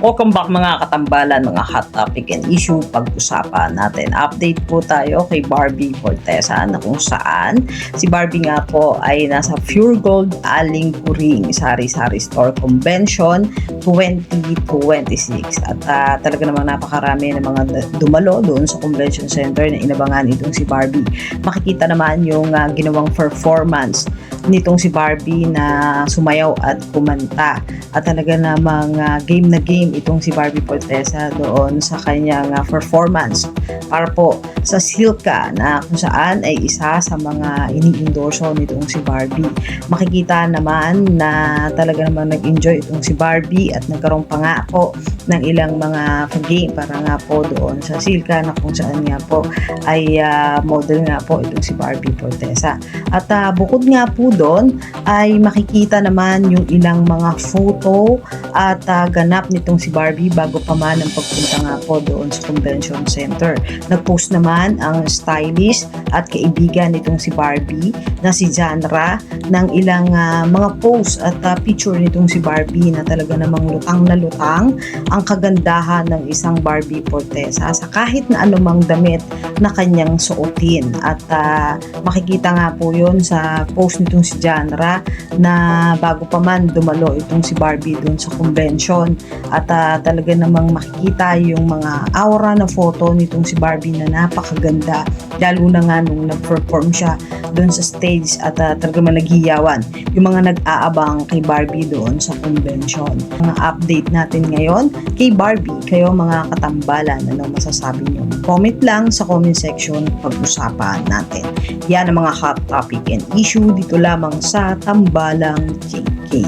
Welcome back mga katambalan, mga hot topic and issue pag-usapan natin. Update po tayo kay Barbie Fortesa na kung saan si Barbie nga po ay nasa Pure Gold Aling Puring Sari-Sari Store Convention 2026. At talaga namang napakarami ng mga dumalo doon sa convention center na inabangan itong si Barbie. Makikita naman yung ginawang performance nitong si Barbie na sumayaw at kumanta. At talaga namang game na game itong si Barbie Fortesa doon sa kanyang performance para po sa Silka na kung saan ay isa sa mga ini-endorso nitong si Barbie. Makikita naman na talaga namang nag-enjoy itong si Barbie at nagkaroon pa nga po ng ilang mga game para nga po doon sa Silka na kung saan nga po ay model nga po itong si Barbie Fortesa. At bukod nga po doon ay makikita naman yung ilang mga photo at ganap nitong si Barbie bago pa man ang pagpunta nga po doon sa convention center. Nag-post naman ang stylist at kaibigan nitong si Barbie na si Janra ng ilang mga post at picture nitong si Barbie na talaga namang lutang na lutang ang kagandahan ng isang Barbie Fortesa sa kahit na anumang damit na kanyang suotin. At makikita nga po yun sa post nitong si Janra na bago pa man dumalo itong si Barbie doon sa convention. At talaga namang makikita yung mga aura na photo nitong si Barbie na napakaganda, lalo na nga nung nag-perform siya doon sa stage at talaga man naghiyawan yung mga nag-aabang kay Barbie doon sa convention. Mga update natin ngayon kay Barbie, kayo mga katambalan, ano masasabi niyo? Comment lang sa comment section, pag-usapan natin. Yan ang mga hot topic and issue dito lamang sa Tambalang JK.